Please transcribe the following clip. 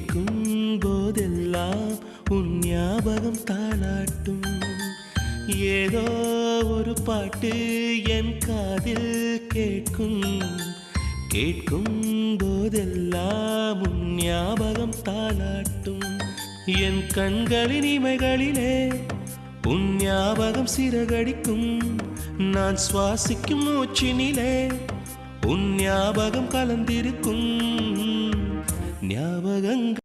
கேட்கும் போதெல்லாம் உன் ஞாபகம் தாளாட்டும். ஏதோ ஒரு பாட்டு என் காதில் கேட்கும். கேட்கும் போதெல்லாம் உன் ஞாபகம் தாளாட்டும். என் கண்களின் இமைகளிலே உன் ஞாபகம் சிறகடிக்கும். நான் சுவாசிக்கும் மூச்சினிலே உன் ஞாபகம் கலந்திருக்கும். ஞாபகங்கள்